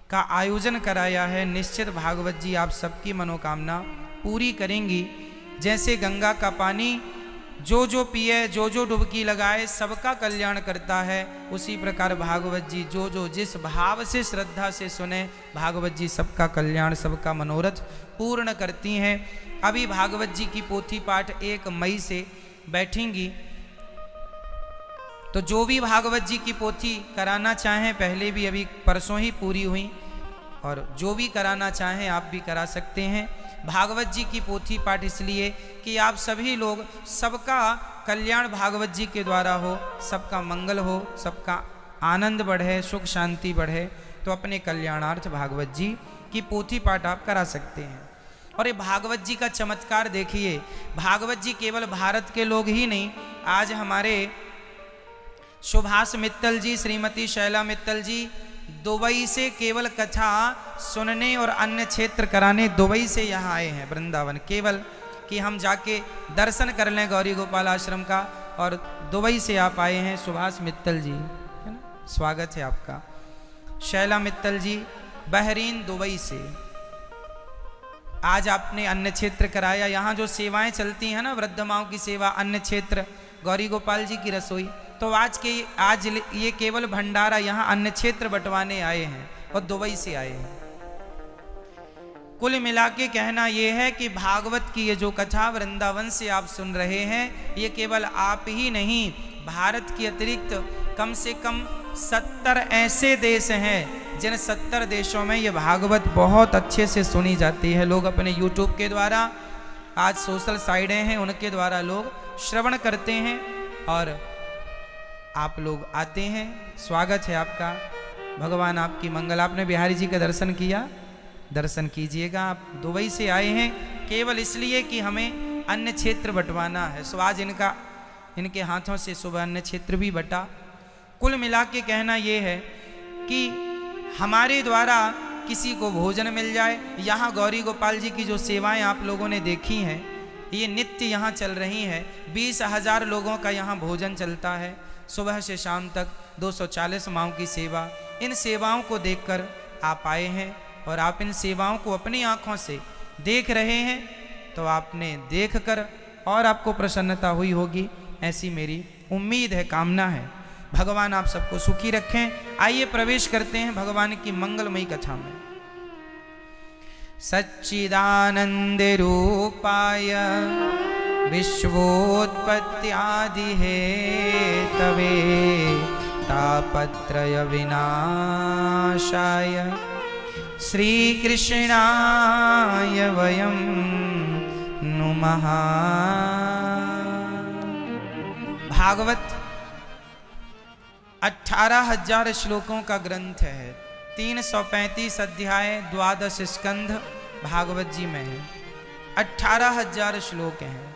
का आयोजन कराया है। निश्चित भागवत जी आप सबकी मनोकामना पूरी करेंगी। जैसे गंगा का पानी जो जो पिए, जो जो डुबकी लगाए, सबका कल्याण करता है, उसी प्रकार भागवत जी जो जो जिस भाव से श्रद्धा से सुने, भागवत जी सबका कल्याण, सबका मनोरथ पूर्ण करती हैं। अभी भागवत जी की पोथी पाठ 1 मई से बैठेंगी, तो जो भी भागवत जी की पोथी कराना चाहें, पहले भी अभी परसों ही पूरी हुई, और जो भी कराना चाहें आप भी करा सकते हैं। भागवत जी की पोथी पाठ इसलिए कि आप सभी लोग, सबका कल्याण भागवत जी के द्वारा हो, सबका मंगल हो, सबका आनंद बढ़े, सुख शांति बढ़े, तो अपने कल्याणार्थ भागवत जी की पोथी पाठ आप करा सकते हैं। और ये भागवत जी का चमत्कार देखिए, भागवत जी केवल भारत के लोग ही नहीं, आज हमारे सुभाष मित्तल जी, श्रीमती शैला मित्तल जी दुबई से केवल कथा सुनने और अन्य क्षेत्र कराने दुबई से यहाँ आए हैं वृंदावन, केवल कि हम जाके दर्शन कर लें गौरी गोपाल आश्रम का, और दुबई से आप आए हैं सुभाष मित्तल जी, है ना, स्वागत है आपका। शैला मित्तल जी बहरीन दुबई से, आज आपने अन्न क्षेत्र कराया। यहाँ जो सेवाएं चलती हैं ना, वृद्ध माओं की सेवा, अन्न क्षेत्र, गौरी गोपाल जी की रसोई, तो आज ये केवल भंडारा यहाँ अन्न क्षेत्र बंटवाने आए हैं और दुबई से आए हैं। कुल मिला के कहना ये है कि भागवत की ये जो कथा वृंदावन से आप सुन रहे हैं, ये केवल आप ही नहीं, भारत के अतिरिक्त कम से कम 70 ऐसे देश हैं जिन 70 देशों में ये भागवत बहुत अच्छे से सुनी जाती है। लोग अपने YouTube के द्वारा, आज सोशल साइटें हैं उनके द्वारा लोग श्रवण करते हैं, और आप लोग आते हैं, स्वागत है आपका। भगवान आपकी मंगल। आपने बिहारी जी का दर्शन किया, दर्शन कीजिएगा। आप दुबई से आए हैं केवल इसलिए कि हमें अन्य क्षेत्र बंटवाना है, सो आज इनके हाथों से सुबह अन्य क्षेत्र भी बटा। कुल मिला के कहना ये है कि हमारे द्वारा किसी को भोजन मिल जाए। यहाँ गौरी गोपाल जी की जो सेवाएं आप लोगों ने देखी हैं, ये नित्य यहाँ चल रही हैं। 20,000 लोगों का यहाँ भोजन चलता है, सुबह से शाम तक 240 माओं की सेवा। इन सेवाओं को देखकर आप आए हैं, और आप इन सेवाओं को अपनी आंखों से देख रहे हैं, तो आपने देखकर और आपको प्रसन्नता हुई होगी, ऐसी मेरी उम्मीद है, कामना है। भगवान आप सबको सुखी रखें। आइए प्रवेश करते हैं भगवान की मंगलमयी कथा में। सच्चिदानंद रूपाय विश्वोत्पत्त्यादि हेतवे तापत्रय विनाशाय श्रीकृष्णाय वयं नुमः। भागवत 18,000 श्लोकों का ग्रंथ है। 335 अध्याय, 12 स्कंध भागवत जी में है। 18,000 श्लोक हैं।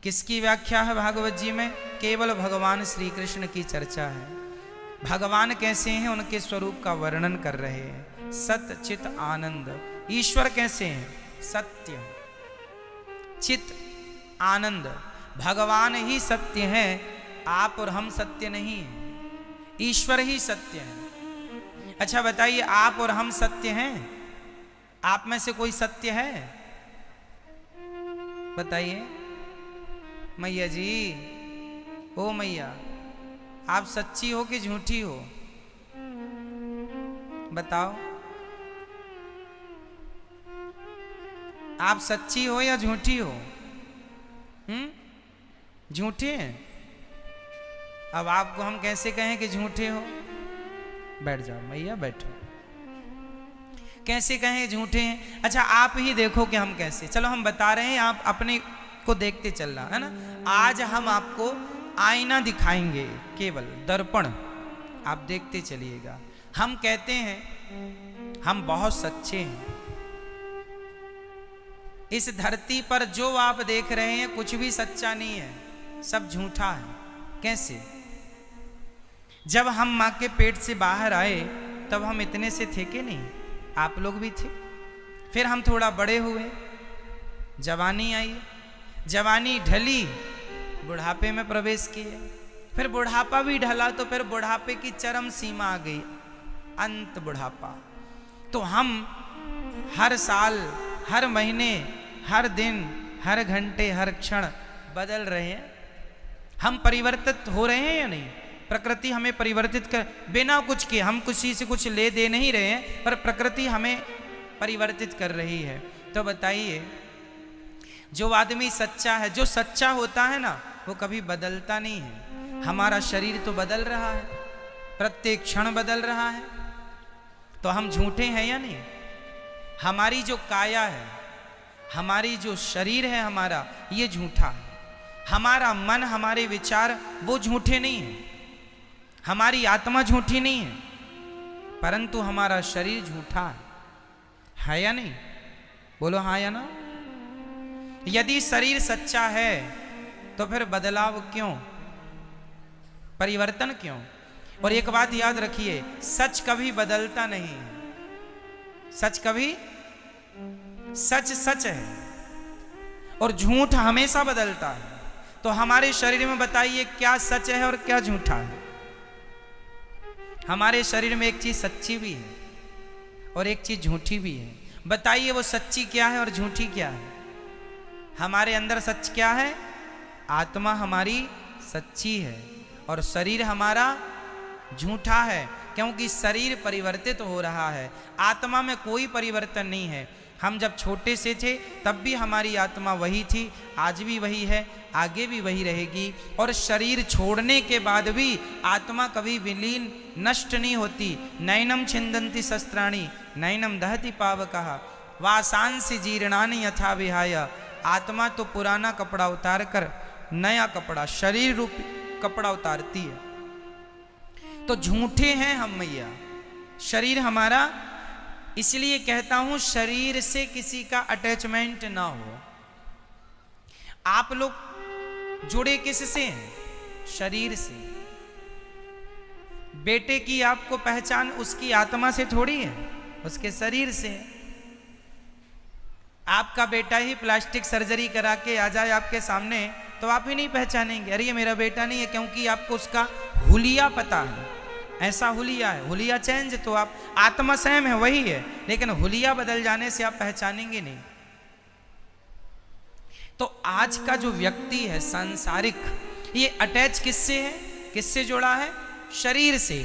किसकी व्याख्या है भागवत जी में? केवल भगवान श्री कृष्ण की चर्चा है। भगवान कैसे हैं, उनके स्वरूप का वर्णन कर रहे हैं। सत्य चित आनंद। ईश्वर कैसे हैं? सत्य चित आनंद। भगवान ही सत्य हैं, आप और हम सत्य नहीं हैं, ईश्वर ही सत्य है। अच्छा बताइए, आप और हम सत्य हैं? आप में से कोई सत्य है? बताइए मैया जी, ओ मैया, आप सच्ची हो कि झूठी हो? बताओ, आप सच्ची हो या झूठी हो? झूठे हैं। अब आपको हम कैसे कहें कि झूठे हो? बैठ जाओ मैया, बैठो। कैसे कहें झूठे हैं? अच्छा आप ही देखो कि हम कैसे। चलो हम बता रहे हैं, आप अपने को देखते चल रहा है ना। आज हम आपको आईना दिखाएंगे, केवल दर्पण, आप देखते चलिएगा। हम कहते हैं हम बहुत सच्चे हैं। इस धरती पर जो आप देख रहे हैं कुछ भी सच्चा नहीं है, सब झूठा है। कैसे? जब हम माँ के पेट से बाहर आए तब हम इतने से थे कि नहीं? आप लोग भी थे। फिर हम थोड़ा बड़े हुए, जवानी आई, जवानी ढली, बुढ़ापे में प्रवेश किए, फिर बुढ़ापा भी ढला, तो फिर बुढ़ापे की चरम सीमा आ गई, अंत बुढ़ापा। तो हम हर साल, हर महीने, हर दिन, हर घंटे, हर क्षण बदल रहे हैं। हम परिवर्तित हो रहे हैं या नहीं? प्रकृति हमें परिवर्तित कर, बिना कुछ के, हम किसी से कुछ ले दे नहीं रहे हैं, पर प्रकृति हमें परिवर्तित कर रही है। तो बताइए, जो आदमी सच्चा है, जो सच्चा होता है ना, वो कभी बदलता नहीं है। हमारा शरीर तो बदल रहा है, प्रत्येक क्षण बदल रहा है, तो हम झूठे हैं या नहीं? हमारी जो काया है, हमारी जो शरीर है हमारा, ये झूठा है। हमारा मन, हमारे विचार वो झूठे नहीं हैं, हमारी आत्मा झूठी नहीं है, परंतु हमारा शरीर झूठा है या नहीं? बोलो हाँ या ना। यदि शरीर सच्चा है तो फिर बदलाव क्यों, परिवर्तन क्यों? और एक बात याद रखिए, सच कभी बदलता नहीं है। सच कभी, सच सच है और झूठ हमेशा बदलता है। तो हमारे शरीर में बताइए क्या सच है और क्या झूठा है? हमारे शरीर में एक चीज सच्ची भी है और एक चीज झूठी भी है। बताइए वो सच्ची क्या है और झूठी क्या है? हमारे अंदर सच क्या है? आत्मा हमारी सच्ची है और शरीर हमारा झूठा है, क्योंकि शरीर परिवर्तित हो रहा है, आत्मा में कोई परिवर्तन नहीं है। हम जब छोटे से थे तब भी हमारी आत्मा वही थी, आज भी वही है, आगे भी वही रहेगी। और शरीर छोड़ने के बाद भी आत्मा कभी विलीन, नष्ट नहीं होती। नैनम छिंदन्ति शस्त्राणि नैनम दहति पावकः वासांसि जीर्णानि यथा विहाय। आत्मा तो पुराना कपड़ा उतार कर नया कपड़ा, शरीर रूपी कपड़ा उतारती है। तो झूठे हैं हम मैया, शरीर हमारा। इसलिए कहता हूं, शरीर से किसी का अटैचमेंट ना हो। आप लोग जुड़े किससे हैं? शरीर से। बेटे की आपको पहचान उसकी आत्मा से थोड़ी है, उसके शरीर से। आपका बेटा ही प्लास्टिक सर्जरी करा के आ जाए आपके सामने तो आप ही नहीं पहचानेंगे, अरे ये मेरा बेटा नहीं है, क्योंकि आपको उसका हुलिया पता है। ऐसा हुलिया है, हुलिया चेंज, तो आप आत्मा सेम है, वही है, लेकिन हुलिया बदल जाने से आप पहचानेंगे नहीं। तो आज का जो व्यक्ति है सांसारिक, ये अटैच किससे है, किससे जुड़ा है? शरीर से।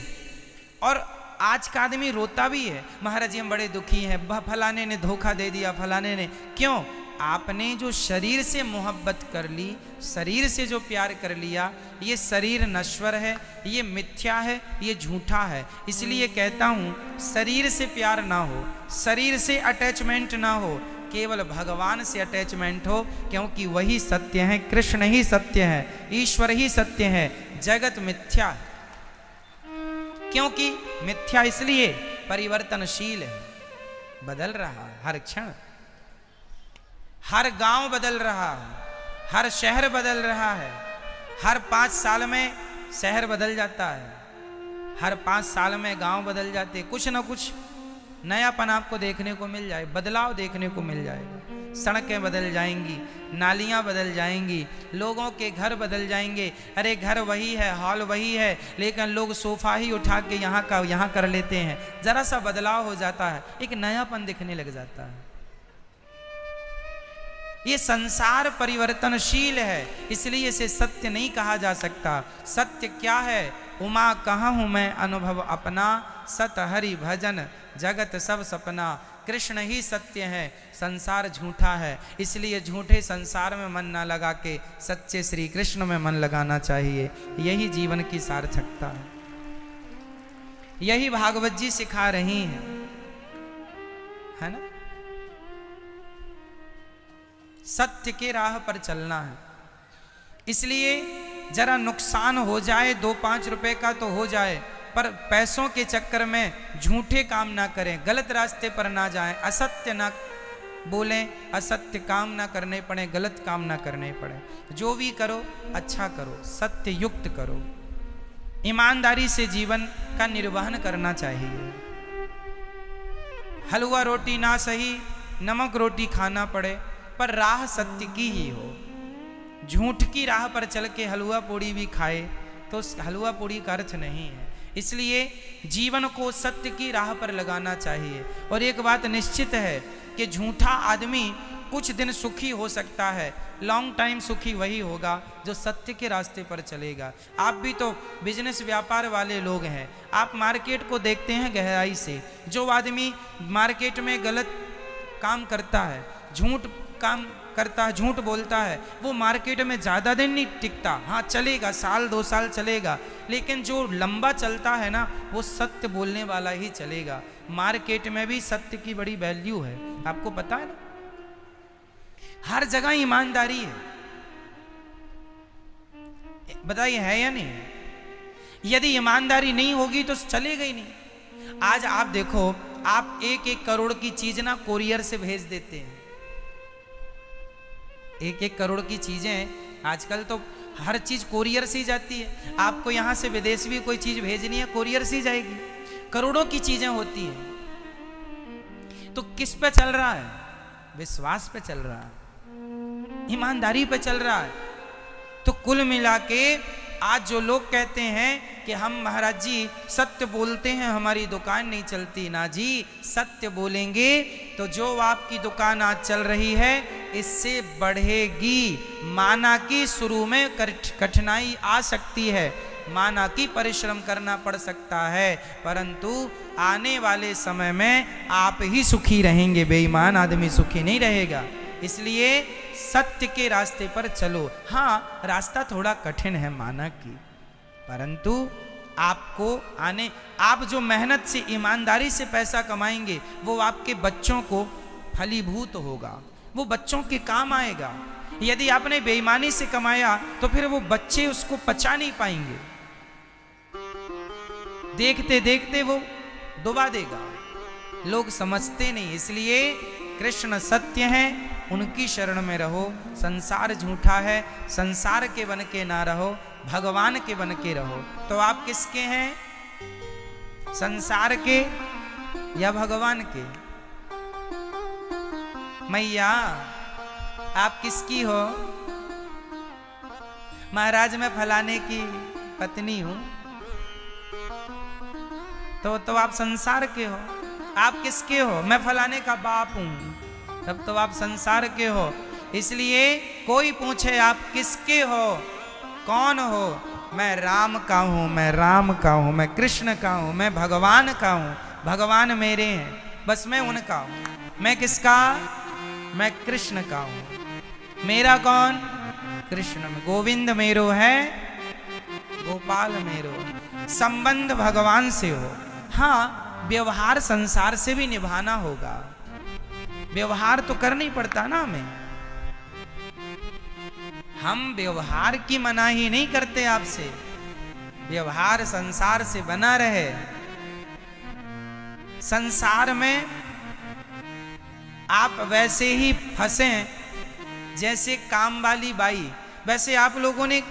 और आज का आदमी रोता भी है, महाराज जी हम बड़े दुखी हैं, फलाने ने धोखा दे दिया, फलाने ने। क्यों? आपने जो शरीर से मोहब्बत कर ली, शरीर से जो प्यार कर लिया, ये शरीर नश्वर है, ये मिथ्या है, ये झूठा है। इसलिए कहता हूं, शरीर से प्यार ना हो, शरीर से अटैचमेंट ना हो, केवल भगवान से अटैचमेंट हो, क्योंकि वही सत्य है, कृष्ण ही सत्य है, ईश्वर ही सत्य है, जगत मिथ्या है। क्योंकि मिथ्या इसलिए परिवर्तनशील है, बदल रहा है हर क्षण। हर गांव बदल रहा है, हर शहर बदल रहा है, हर 5 साल में शहर बदल जाता है, हर 5 साल में गांव बदल जाते। कुछ ना कुछ नयापन आपको देखने को मिल जाए, बदलाव देखने को मिल जाएगा। सड़कें बदल जाएंगी, नालियां बदल जाएंगी, लोगों के घर बदल जाएंगे। अरे घर वही है, हॉल वही है, लेकिन लोग सोफा ही उठा के यहाँ का यहाँ कर लेते हैं। जरा सा बदलाव हो जाता है, एक नयापन दिखने लग जाता है। ये संसार परिवर्तनशील है, इसलिए इसे सत्य नहीं कहा जा सकता। सत्य क्या है? उमा कहाँ हूँ मैं अनुभव अपना, सत हरि भजन जगत सब सपना। कृष्ण ही सत्य है, संसार झूठा है, इसलिए झूठे संसार में मन ना लगा के सच्चे श्री कृष्ण में मन लगाना चाहिए। यही जीवन की सार्थकता है, यही भागवत जी सिखा रही हैं, है ना। सत्य के राह पर चलना है। इसलिए जरा नुकसान हो जाए 2-5 रुपए का तो हो जाए, पर पैसों के चक्कर में झूठे काम ना करें, गलत रास्ते पर ना जाएं, असत्य ना बोलें, असत्य काम ना करने पड़े, गलत काम ना करने पड़े। जो भी करो अच्छा करो, सत्य युक्त करो, ईमानदारी से जीवन का निर्वहन करना चाहिए। हलवा रोटी ना सही, नमक रोटी खाना पड़े, पर राह सत्य की ही हो। झूठ की राह पर चल के हलवा पूड़ी भी खाए तो हलवा पूड़ी का अर्थ नहीं है। इसलिए जीवन को सत्य की राह पर लगाना चाहिए। और एक बात निश्चित है कि झूठा आदमी कुछ दिन सुखी हो सकता है, लॉन्ग टाइम सुखी वही होगा जो सत्य के रास्ते पर चलेगा। आप भी तो बिजनेस व्यापार वाले लोग हैं, आप मार्केट को देखते हैं गहराई से। जो आदमी मार्केट में गलत काम करता है, झूठ काम करता है, झूठ बोलता है, वो मार्केट में ज़्यादा दिन नहीं टिकता। हाँ चलेगा, साल 2 साल चलेगा, लेकिन जो लंबा चलता है ना वो सत्य बोलने वाला ही चलेगा। मार्केट में भी सत्य की बड़ी वैल्यू है, आपको पता है ना। हर जगह ईमानदारी है, बताइए है या नहीं? यदि ईमानदारी नहीं होगी तो चलेगा ही नहीं। आज आप देखो, आप 1-1 करोड़ की चीज ना कोरियर से भेज देते हैं। 1-1 करोड़ की चीजें आजकल तो हर चीज कोरियर से ही जाती है। आपको यहां से विदेश भी कोई चीज भेजनी है कोरियर से ही जाएगी। करोड़ों की चीजें होती हैं। तो किस पे चल रहा है? विश्वास पे चल रहा है, ईमानदारी पे चल रहा है। तो कुल मिला के आज जो लोग कहते हैं कि हम महाराज जी सत्य बोलते हैं, हमारी दुकान नहीं चलती, ना जी, सत्य बोलेंगे तो जो आपकी दुकान आज चल रही है इससे बढ़ेगी। माना कि शुरू में कठिनाई आ सकती है, माना कि परिश्रम करना पड़ सकता है, परंतु आने वाले समय में आप ही सुखी रहेंगे, बेईमान आदमी सुखी नहीं रहेगा। इसलिए सत्य के रास्ते पर चलो। हाँ रास्ता थोड़ा कठिन है माना कि, परंतु आपको आप जो मेहनत से ईमानदारी से पैसा कमाएंगे वो आपके बच्चों को फलीभूत होगा, वो बच्चों के काम आएगा। यदि आपने बेईमानी से कमाया तो फिर वो बच्चे उसको पचा नहीं पाएंगे, देखते देखते वो डुबा देगा। लोग समझते नहीं, इसलिए कृष्ण सत्य है, उनकी शरण में रहो। संसार झूठा है, संसार के बन के ना रहो, भगवान के बन के रहो। तो आप किसके हैं? संसार के या भगवान के? मैया आप किसकी हो? महाराज मैं फलाने की पत्नी हूं। तो आप संसार के हो। आप किसके हो? मैं फलाने का बाप हूं, तब तो आप संसार के हो। इसलिए कोई पूछे आप किसके हो, कौन हो? मैं राम का हूं, मैं राम का हूं, मैं कृष्ण का हूं, मैं भगवान का हूं। भगवान मेरे हैं, बस मैं उनका हूं। मैं किसका? मैं कृष्ण का हूं। मेरा कौन? कृष्ण में। गोविंद मेरो है, गोपाल मेरो। संबंध भगवान से हो। हाँ व्यवहार संसार से भी निभाना होगा, व्यवहार तो करना ही पड़ता ना हमें। हम व्यवहार की मनाही नहीं करते आपसे, व्यवहार संसार से बना रहे। संसार में आप वैसे ही फंसे जैसे काम वाली बाई। वैसे आप लोगों ने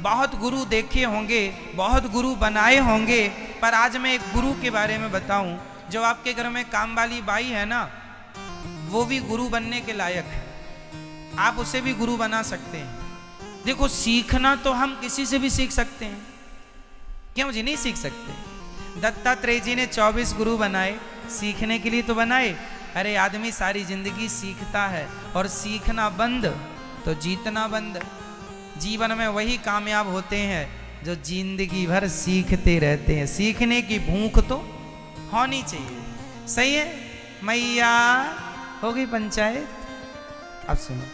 बहुत गुरु देखे होंगे, बहुत गुरु बनाए होंगे, पर आज मैं एक गुरु के बारे में बताऊं। जो आपके घर में काम वाली बाई है ना, वो भी गुरु बनने के लायक है, आप उसे भी गुरु बना सकते हैं। देखो सीखना तो हम किसी से भी सीख सकते हैं, क्यों जी नहीं सीख सकते? दत्तात्रेय जी ने 24 गुरु बनाए, सीखने के लिए तो बनाए। अरे आदमी सारी जिंदगी सीखता है, और सीखना बंद तो जीतना बंद। जीवन में वही कामयाब होते हैं जो जिंदगी भर सीखते रहते हैं। सीखने की भूख तो होनी चाहिए, सही है? मैया हो गई पंचायत। अब सुनो,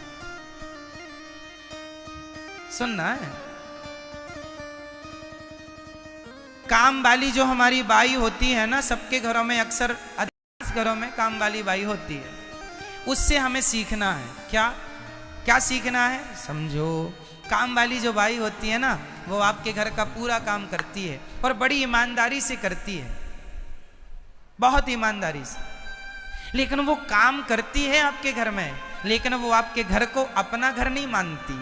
सुनना है। काम वाली जो हमारी बाई होती है ना, सबके घरों में अक्सर, अधिकांश घरों में काम वाली बाई होती है। उससे हमें सीखना है। क्या क्या सीखना है? समझो, काम वाली जो बाई होती है ना, वो आपके घर का पूरा काम करती है और बड़ी ईमानदारी से करती है, बहुत ईमानदारी से। लेकिन वो काम करती है आपके घर में, लेकिन वो आपके घर को अपना घर नहीं मानती।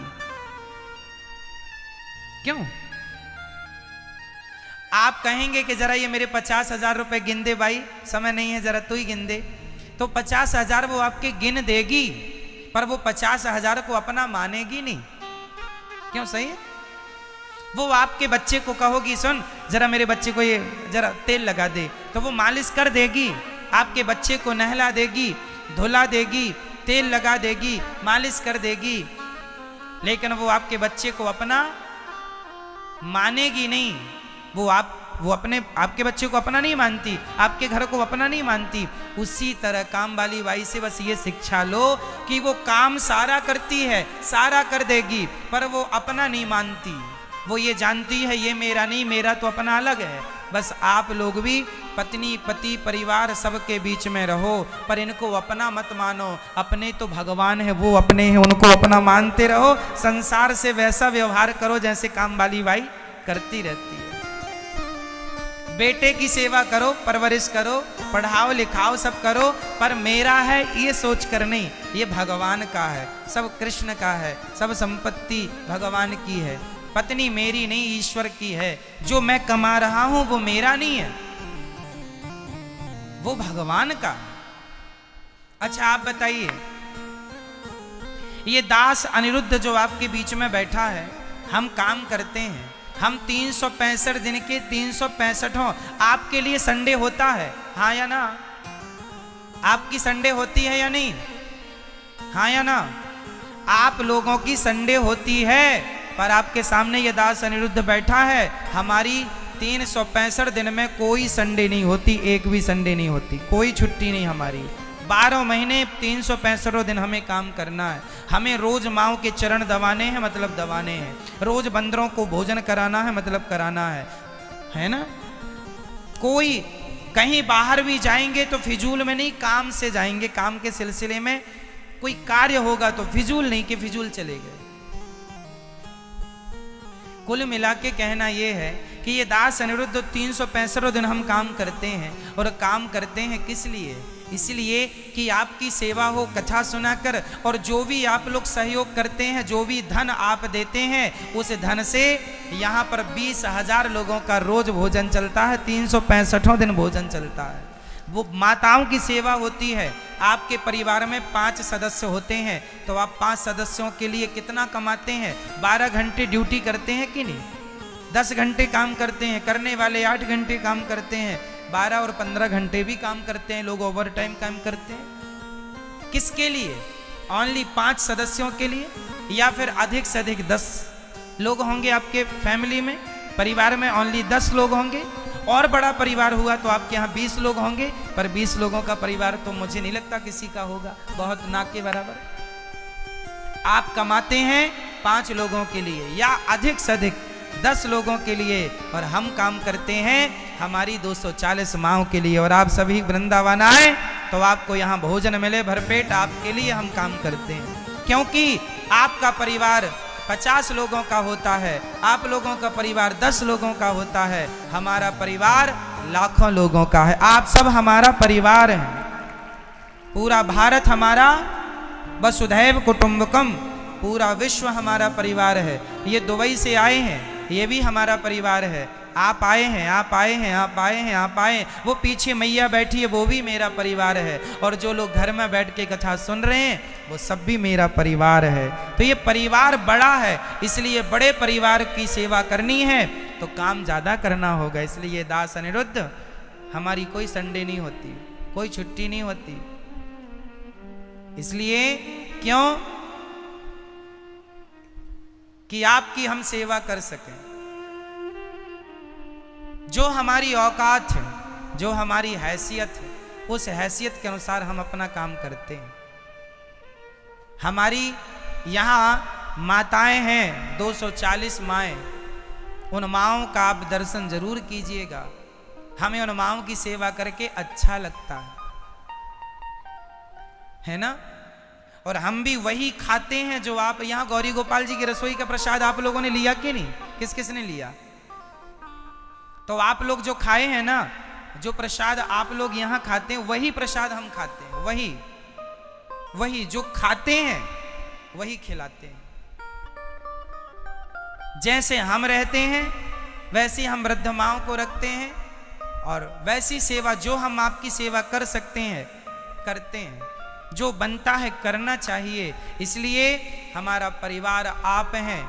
क्यों? आप कहेंगे कि जरा ये मेरे 50,000 रुपए गिन दे भाई, समय नहीं है, जरा तू ही गिन दे। तो 50,000 वो आपके गिन देगी, पर वो 50,000 को अपना मानेगी नहीं। क्यों? सही है? वो आपके बच्चे को कहोगी सुन जरा मेरे बच्चे को ये जरा तेल लगा दे, तो वो मालिश कर देगी, आपके बच्चे को नहला देगी, धुला देगी, तेल लगा देगी, मालिश कर देगी, लेकिन वो आपके बच्चे को अपना मानेगी नहीं। वो आपके बच्चे को अपना नहीं मानती, आपके घर को अपना नहीं मानती। उसी तरह काम वाली बाई से बस ये शिक्षा लो कि वो काम सारा करती है, सारा कर देगी, पर वो अपना नहीं मानती। वो ये जानती है ये मेरा नहीं, मेरा तो अपना अलग है। बस आप लोग भी पत्नी पति परिवार सबके बीच में रहो, पर इनको अपना मत मानो। अपने तो भगवान है, वो अपने हैं, उनको अपना मानते रहो। संसार से वैसा व्यवहार करो जैसे काम वाली बाई करती रहती है। बेटे की सेवा करो, परवरिश करो, पढ़ाओ लिखाओ सब करो, पर मेरा है ये सोच कर नहीं, ये भगवान का है, सब कृष्ण का है, सब संपत्ति भगवान की है। पत्नी मेरी नहीं ईश्वर की है, जो मैं कमा रहा हूं वो मेरा नहीं है, वो भगवान का। अच्छा आप बताइए, ये दास अनिरुद्ध जो आपके बीच में बैठा है, हम काम करते हैं, हम 365 दिन के 365 आपके लिए संडे होता है, हाँ या ना? आपकी संडे होती है या नहीं? हाँ या ना? आप लोगों की संडे होती है, पर आपके सामने ये दास अनिरुद्ध बैठा है, हमारी 365 दिन में कोई संडे नहीं होती, एक भी संडे नहीं होती, कोई छुट्टी नहीं हमारी। 12 महीने 365 दिन हमें काम करना है। हमें रोज माओ के चरण दबाने हैं, मतलब दबाने हैं। रोज बंदरों को भोजन कराना है, मतलब कराना है ना? कोई कहीं बाहर भी जाएंगे तो फिजूल में नहीं, काम से जाएंगे, काम के सिलसिले में कोई कार्य होगा तो फिजूल नहीं कि फिजूल चले गए। कुल मिला के कहना यह है कि ये दास अनिरुद्ध 365 दिन हम काम करते हैं, और काम करते हैं किस लिए? इसलिए कि आपकी सेवा हो कथा सुनाकर, और जो भी आप लोग सहयोग करते हैं, जो भी धन आप देते हैं, उस धन से यहाँ पर 20,000 लोगों का रोज भोजन चलता है, 365 दिन भोजन चलता है। वो माताओं की सेवा होती है। आपके परिवार में 5 सदस्य होते हैं, तो आप 5 सदस्यों के लिए कितना कमाते हैं? 12 घंटे ड्यूटी करते हैं कि नहीं? 10 घंटे काम करते हैं, करने वाले 8 घंटे काम करते हैं, 12 और 15 घंटे भी काम करते हैं, लोग ओवर टाइम काम करते हैं। किसके लिए? ओनली 5 सदस्यों के लिए, या फिर अधिक से अधिक 10 लोग होंगे आपके फैमिली में, परिवार में ओनली 10 लोग होंगे, और बड़ा परिवार हुआ तो आपके यहाँ 20 लोग होंगे, पर 20 लोगों का परिवार तो मुझे नहीं लगता किसी का होगा, बहुत ना के बराबर। आप कमाते हैं 5 लोगों के लिए या अधिक से अधिक 10 लोगों के लिए, और हम काम करते हैं हमारी 240 माओं के लिए। और आप सभी वृंदावन आए तो आपको यहाँ भोजन मिले भरपेट, आपके लिए हम काम करते हैं। क्योंकि आपका परिवार 50 लोगों का होता है, आप लोगों का परिवार 10 लोगों का होता है, हमारा परिवार लाखों लोगों का है। आप सब हमारा परिवार हैं, पूरा भारत हमारा, वसुधैव कुटुंबकम, पूरा विश्व हमारा परिवार है। ये दुबई से आए हैं, ये भी हमारा परिवार है। आप आए हैं, आप आए हैं, आप आए हैं, आप आए, वो पीछे मैया बैठी है, वो भी मेरा परिवार है। और जो लोग घर में बैठ के कथा सुन रहे हैं, वो सब भी मेरा परिवार है। तो ये परिवार बड़ा है, इसलिए बड़े परिवार की सेवा करनी है तो काम ज़्यादा करना होगा। इसलिए दास अनिरुद्ध, हमारी कोई संडे नहीं होती, कोई छुट्टी नहीं होती। इसलिए क्यों? कि आपकी हम सेवा कर सकें। जो हमारी औकात है, जो हमारी हैसियत है, उस हैसियत के अनुसार हम अपना काम करते हैं। हमारी यहाँ माताएं हैं, 240 माएँ, उन माओं का आप दर्शन जरूर कीजिएगा। हमें उन माओं की सेवा करके अच्छा लगता है ना? और हम भी वही खाते हैं जो आप यहाँ गौरी गोपाल जी की रसोई का प्रसाद आप लोगों ने लिया कि नहीं? किस किस ने लिया? तो आप लोग जो खाए हैं ना, जो प्रसाद आप लोग यहाँ खाते हैं, वही प्रसाद हम खाते हैं, वही जो खाते हैं वही खिलाते हैं। जैसे हम रहते हैं वैसे हम वृद्ध माओं को रखते हैं, और वैसी सेवा जो हम आपकी सेवा कर सकते हैं करते हैं, जो बनता है करना चाहिए। इसलिए हमारा परिवार आप हैं,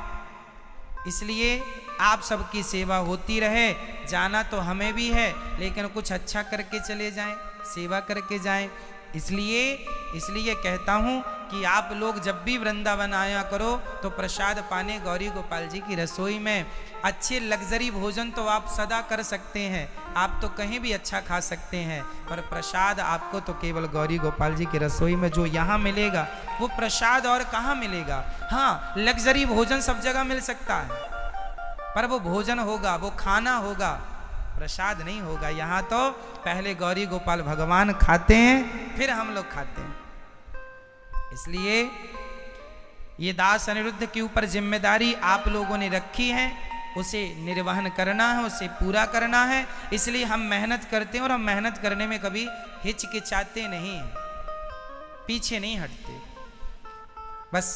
इसलिए आप सबकी सेवा होती रहे। जाना तो हमें भी है, लेकिन कुछ अच्छा करके चले जाएं, सेवा करके जाएं। इसलिए कहता हूँ कि आप लोग जब भी वृंदावन आया करो तो प्रसाद पाने गौरी गोपाल जी की रसोई में अच्छे लग्जरी भोजन तो आप सदा कर सकते हैं, आप तो कहीं भी अच्छा खा सकते हैं, पर प्रसाद आपको तो केवल गौरी गोपाल जी की रसोई में जो यहाँ मिलेगा वो प्रसाद और कहाँ मिलेगा। हाँ, लग्जरी भोजन सब जगह मिल सकता है, पर वो भोजन होगा, वो खाना होगा, प्रसाद नहीं होगा। यहाँ तो पहले गौरी गोपाल भगवान खाते हैं, फिर हम लोग खाते हैं। इसलिए ये दास अनिरुद्ध के ऊपर जिम्मेदारी आप लोगों ने रखी है, उसे निर्वहन करना है, उसे पूरा करना है। इसलिए हम मेहनत करते हैं और हम मेहनत करने में कभी हिचकिचाते नहीं हैं, पीछे नहीं हटते। बस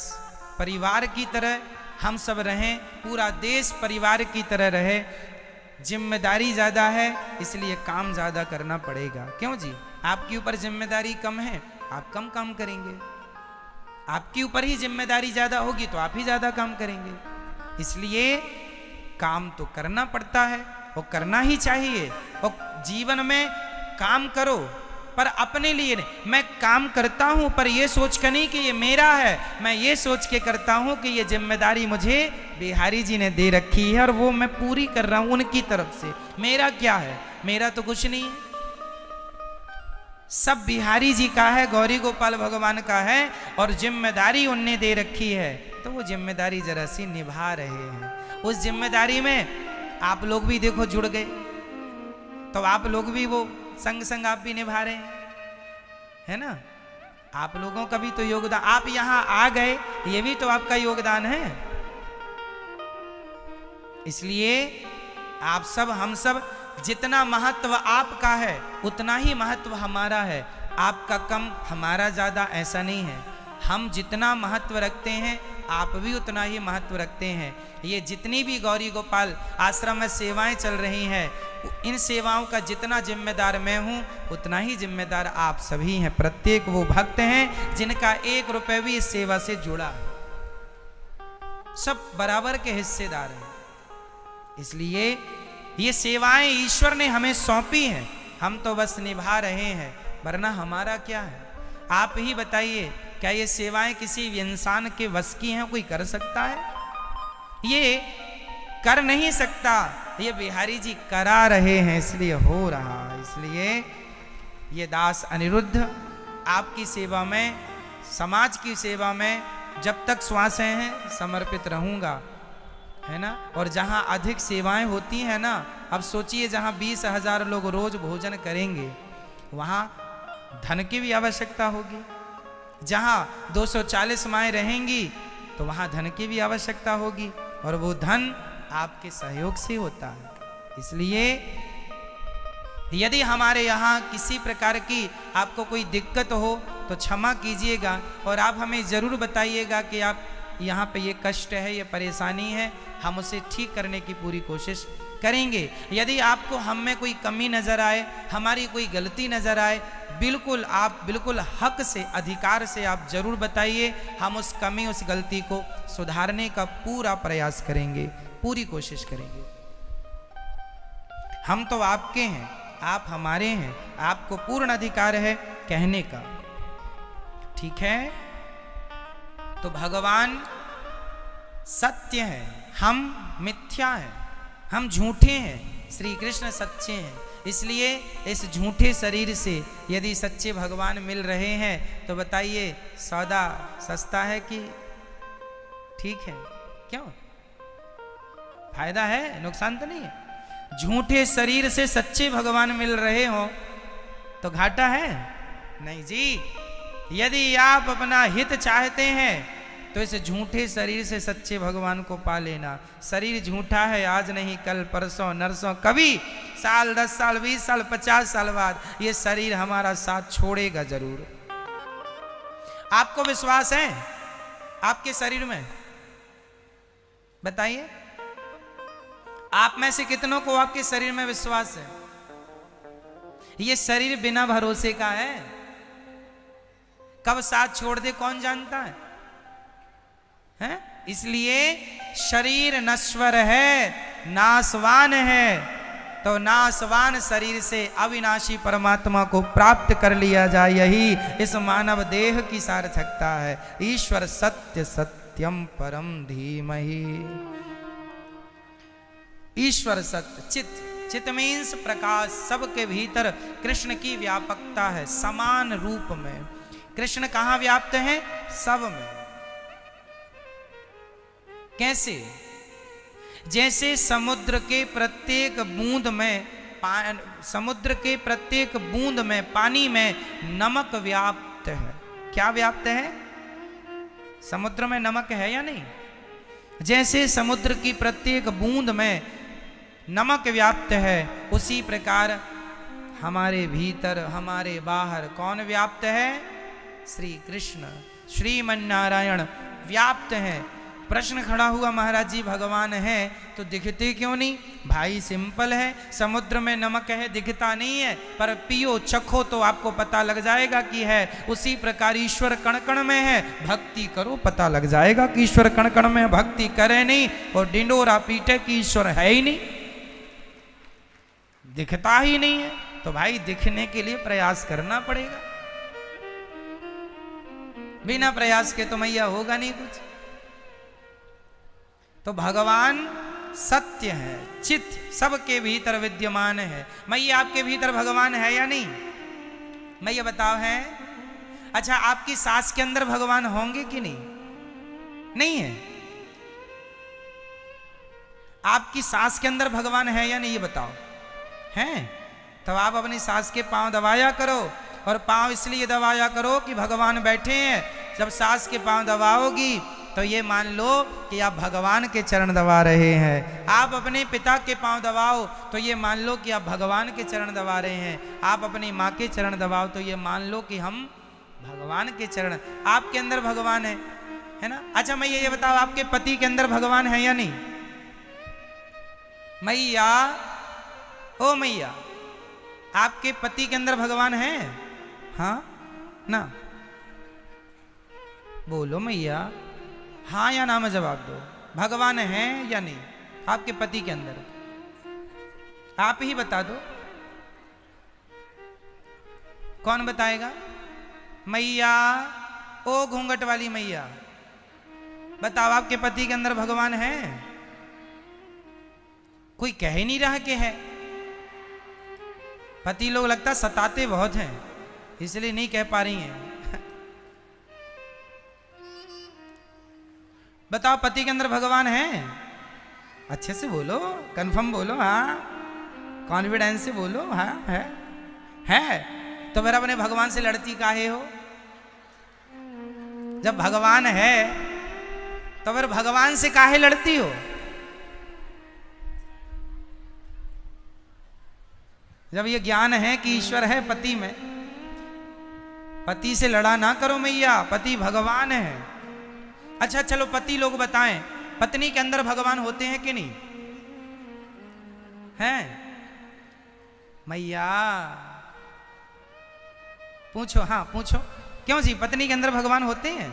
परिवार की तरह हम सब रहें, पूरा देश परिवार की तरह रहे। जिम्मेदारी ज़्यादा है इसलिए काम ज़्यादा करना पड़ेगा। क्यों जी? आपके ऊपर जिम्मेदारी कम है, आप कम काम करेंगे। आपके ऊपर ही जिम्मेदारी ज़्यादा होगी तो आप ही ज़्यादा काम करेंगे। इसलिए काम तो करना पड़ता है और करना ही चाहिए। और जीवन में काम करो, पर अपने लिए नहीं। मैं काम करता हूं पर ये सोच कर नहीं कि ये मेरा है, मैं ये सोच के करता हूं कि ये जिम्मेदारी मुझे बिहारी जी ने दे रखी है और वो मैं पूरी कर रहा हूं उनकी तरफ से। मेरा क्या है? मेरा तो कुछ नहीं है, सब बिहारी जी का है, गौरी गोपाल भगवान का है, और जिम्मेदारी उनने दे रखी है तो वो जिम्मेदारी जरा सी निभा रहे हैं। उस जिम्मेदारी में आप लोग भी देखो जुड़ गए, तो आप लोग भी वो संग आप भी निभा रहे हैं, है ना? आप लोगों का भी तो योगदान, आप यहां आ गए ये भी तो आपका योगदान है। इसलिए आप सब, हम सब, जितना महत्व आपका है उतना ही महत्व हमारा है। आपका कम हमारा ज्यादा ऐसा नहीं है। हम जितना महत्व रखते हैं आप भी उतना ही महत्व रखते हैं। ये जितनी भी गौरी गोपाल आश्रम में सेवाएं चल रही हैं, इन सेवाओं का जितना जिम्मेदार मैं हूं उतना ही जिम्मेदार आप सभी हैं। प्रत्येक वो भक्त हैं जिनका 1 रुपए भी इस सेवा से जुड़ा, सब बराबर के हिस्सेदार हैं। इसलिए ये सेवाएं ईश्वर ने हमें सौंपी हैं, हम तो बस निभा रहे हैं, वरना हमारा क्या है? आप ही बताइए, क्या ये सेवाएं किसी इंसान के वश की हैं? कोई कर सकता है? ये कर नहीं सकता, ये बिहारी जी करा रहे हैं, इसलिए हो रहा। इसलिए ये दास अनिरुद्ध आपकी सेवा में, समाज की सेवा में जब तक श्वासें हैं समर्पित रहूंगा, है ना? और जहां अधिक सेवाएं होती हैं ना, अब सोचिए जहां 20,000 लोग रोज भोजन करेंगे वहां धन की भी आवश्यकता होगी। जहां 240 माएँ रहेंगी तो वहां धन की भी आवश्यकता होगी, और वो धन आपके सहयोग से होता है। इसलिए यदि हमारे यहाँ किसी प्रकार की आपको कोई दिक्कत हो तो क्षमा कीजिएगा, और आप हमें ज़रूर बताइएगा कि आप यहाँ पे ये कष्ट है, ये परेशानी है, हम उसे ठीक करने की पूरी कोशिश करेंगे। यदि आपको हम में कोई कमी नज़र आए, हमारी कोई गलती नज़र आए, बिल्कुल आप बिल्कुल हक से, अधिकार से आप जरूर बताइए। हम उस कमी, उस गलती को सुधारने का पूरा प्रयास करेंगे, पूरी कोशिश करेंगे। हम तो आपके हैं, आप हमारे हैं, आपको पूर्ण अधिकार है कहने का, ठीक है? तो भगवान सत्य है, हम मिथ्या हैं, हम झूठे हैं, श्री कृष्ण सच्चे हैं। इसलिए इस झूठे शरीर से यदि सच्चे भगवान मिल रहे हैं तो बताइए सौदा सस्ता है कि ठीक है? क्यों? फायदा है, नुकसान तो नहीं है। झूठे शरीर से सच्चे भगवान मिल रहे हो तो घाटा है? नहीं जी। यदि आप अपना हित चाहते हैं तो इस झूठे शरीर से सच्चे भगवान को पा लेना। शरीर झूठा है, आज नहीं कल परसों नरसों, कभी साल 10 साल 20 साल 50 साल बाद ये शरीर हमारा साथ छोड़ेगा जरूर। आपको विश्वास है आपके शरीर में? बताइए, आप में से कितनों को आपके शरीर में विश्वास है? ये शरीर बिना भरोसे का है, कब साथ छोड़ दे कौन जानता है, हैं? इसलिए शरीर नश्वर है, नासवान है, तो नासवान शरीर से अविनाशी परमात्मा को प्राप्त कर लिया जाए, यही इस मानव देह की सार्थकता है। ईश्वर सत्य सत्यम परम धीमहि। ईश्वर सत्य, चित, चित मीन्स प्रकाश, सबके भीतर कृष्ण की व्यापकता है समान रूप में। कृष्ण कहाँ व्याप्त है? सब में। कैसे? जैसे समुद्र के प्रत्येक बूंद में, समुद्र के प्रत्येक बूंद में, पानी में नमक व्याप्त है। क्या व्याप्त है? समुद्र में नमक है या नहीं? जैसे समुद्र की प्रत्येक बूंद में नमक व्याप्त है, उसी प्रकार हमारे भीतर, हमारे बाहर कौन व्याप्त है? श्री कृष्ण, श्रीमन्नारायण व्याप्त है। प्रश्न खड़ा हुआ, महाराज जी भगवान है तो दिखते क्यों नहीं? भाई सिंपल है, समुद्र में नमक है, दिखता नहीं है, पर पियो चखो तो आपको पता लग जाएगा कि है। उसी प्रकार ईश्वर कण कण में है, भक्ति करो पता लग जाएगा कि ईश्वर कण कण में। भक्ति करे नहीं और डिंडोरा पीटे कि ईश्वर है ही नहीं, दिखता ही नहीं है, तो भाई दिखने के लिए प्रयास करना पड़ेगा। बिना प्रयास के तो मैया होगा नहीं कुछ। तो भगवान सत्य है, चित सबके भीतर विद्यमान है। मैया आपके भीतर भगवान है या नहीं? मैया बताओ है? अच्छा, आपकी सास के अंदर भगवान होंगे कि नहीं? नहीं है। आपकी सास के अंदर भगवान है या नहीं, ये बताओ। हैं? तो आप अपनी सास के पांव दबाया करो, और पांव इसलिए दबाया करो कि भगवान बैठे हैं। जब सास के पांव दबाओगी तो ये मान लो कि आप भगवान के चरण दबा रहे हैं। आप अपने पिता के पांव दबाओ तो ये मान लो कि आप भगवान के चरण दबा रहे हैं। आप अपनी माँ के चरण दबाओ तो ये मान लो कि हम भगवान के चरण, आपके अंदर भगवान है ना? अच्छा मैया ये बताओ, आपके पति के अंदर भगवान है या नहीं? मैया, ओ मैया, आपके पति के अंदर भगवान है? हाँ ना? बोलो मैया, हाँ या ना में जवाब दो। भगवान है या नहीं आपके पति के अंदर? आप ही बता दो। कौन बताएगा? मैया, ओ घूंघट वाली मैया, बताओ आपके पति के अंदर भगवान है? कोई कह ही नहीं रहा कि है। पति लोग लगता सताते बहुत हैं, इसलिए नहीं कह पा रही हैं। बताओ पति के अंदर भगवान है? अच्छे से बोलो, कंफर्म बोलो, हाँ, कॉन्फिडेंस से बोलो, हाँ है। तो फिर अपने भगवान से लड़ती काहे हो? जब भगवान है तो फिर भगवान से काहे लड़ती हो? जब ये ज्ञान है कि ईश्वर है पति में, पति से लड़ा ना करो मैया, पति भगवान है। अच्छा चलो पति लोग बताएं, पत्नी के अंदर भगवान होते हैं कि नहीं? हैं? मैया पूछो, हाँ पूछो। क्यों जी, पत्नी के अंदर भगवान होते हैं?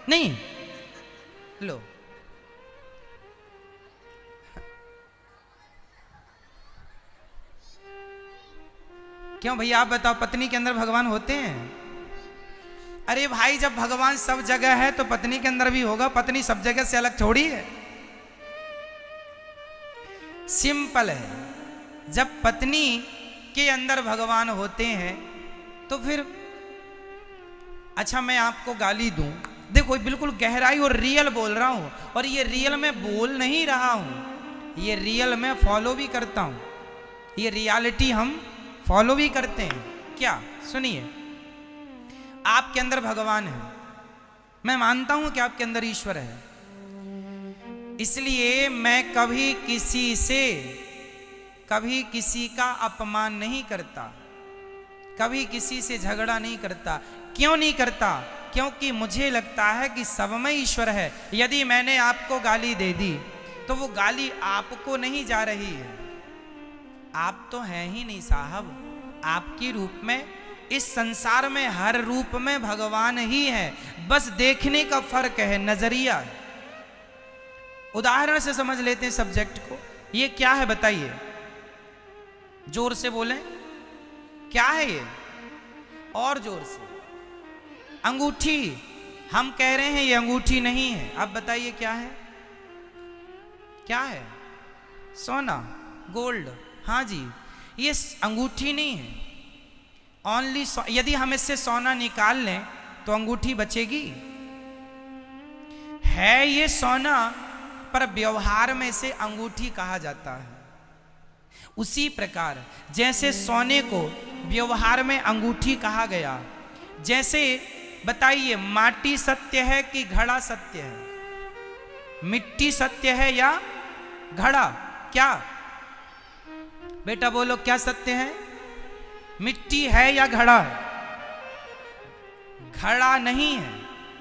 नहीं? लो, क्यों भैया आप बताओ, पत्नी के अंदर भगवान होते हैं? अरे भाई, जब भगवान सब जगह है तो पत्नी के अंदर भी होगा। पत्नी सब जगह से अलग थोड़ी है। सिंपल है, जब पत्नी के अंदर भगवान होते हैं तो फिर, अच्छा मैं आपको गाली दूं, देखो बिल्कुल गहराई और रियल बोल रहा हूं, और ये रियल में बोल नहीं रहा हूं, ये रियल में फॉलो भी करता हूं। ये रियलिटी हम फॉलो भी करते हैं। क्या? सुनिए, आपके अंदर भगवान है, मैं मानता हूं कि आपके अंदर ईश्वर है, इसलिए मैं कभी किसी का अपमान नहीं करता, कभी किसी से झगड़ा नहीं करता। क्यों नहीं करता? क्योंकि मुझे लगता है कि सब में ईश्वर है। यदि मैंने आपको गाली दे दी तो वो गाली आपको नहीं जा रही है, आप तो हैं ही नहीं साहब, आपके रूप में इस संसार में हर रूप में भगवान ही है, बस देखने का फर्क है, नजरिया है। उदाहरण से समझ लेते हैं सब्जेक्ट को। ये क्या है बताइए, जोर से बोलें, क्या है ये? और जोर से। अंगूठी। हम कह रहे हैं ये अंगूठी नहीं है, अब बताइए क्या है? क्या है? सोना, गोल्ड। हाँ जी, ये अंगूठी नहीं है। ओनली यदि हम इससे सोना निकाल लें तो अंगूठी बचेगी? है ये सोना, पर व्यवहार में इसे अंगूठी कहा जाता है। उसी प्रकार जैसे सोने को व्यवहार में अंगूठी कहा गया, जैसे बताइए माटी सत्य है कि घड़ा सत्य है? मिट्टी सत्य है या घड़ा? क्या बेटा बोलो, क्या सत्य है? मिट्टी है या घड़ा है? घड़ा नहीं है,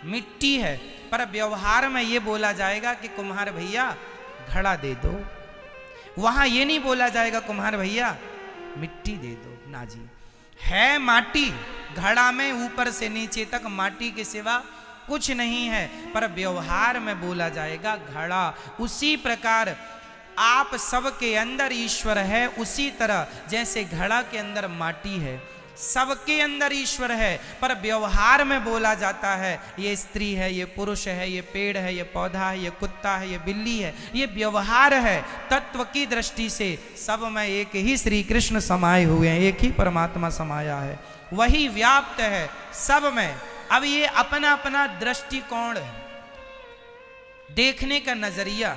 मिट्टी है। पर व्यवहार में ये बोला जाएगा कि कुम्हार भैया घड़ा दे दो। वहां ये नहीं बोला जाएगा कुम्हार भैया मिट्टी दे दो, ना जी। है माटी, घड़ा में ऊपर से नीचे तक माटी के सिवा कुछ नहीं है, पर व्यवहार में बोला जाएगा घड़ा। उसी प्रकार आप सबके अंदर ईश्वर है, उसी तरह जैसे घड़ा के अंदर माटी है, सबके अंदर ईश्वर है, पर व्यवहार में बोला जाता है ये स्त्री है, ये पुरुष है, ये पेड़ है, ये पौधा है, ये कुत्ता है, ये बिल्ली है। ये व्यवहार है। तत्व की दृष्टि से सब में एक ही श्री कृष्ण समाये हुए हैं, एक ही परमात्मा समाया है, वही व्याप्त है सब में। अब ये अपना अपना दृष्टिकोण है, देखने का नजरिया,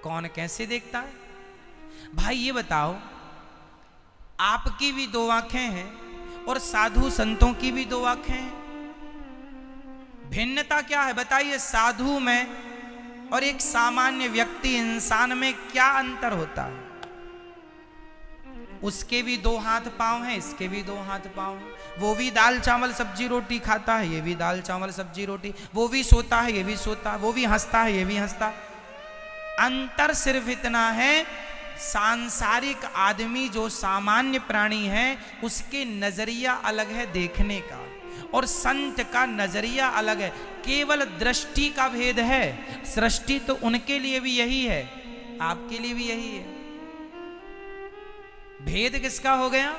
कौन कैसे देखता है। भाई ये बताओ, आपकी भी दो आंखें हैं और साधु संतों की भी दो आंखें हैं, भिन्नता क्या है बताइए? साधु में और एक सामान्य व्यक्ति इंसान में क्या अंतर होता है? उसके भी दो हाथ पांव हैं, इसके भी दो हाथ पांव हैं। वो भी दाल चावल सब्जी रोटी खाता है, ये भी दाल चावल सब्जी रोटी। वो भी सोता है, ये भी सोता है। वो भी हंसता है, ये भी हंसता है। अंतर सिर्फ इतना है, सांसारिक आदमी जो सामान्य प्राणी है उसके नजरिया अलग है देखने का, और संत का नजरिया अलग है। केवल दृष्टि का भेद है। सृष्टि तो उनके लिए भी यही है, आपके लिए भी यही है। भेद किसका हो गया?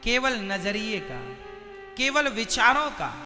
केवल नजरिए का, केवल विचारों का।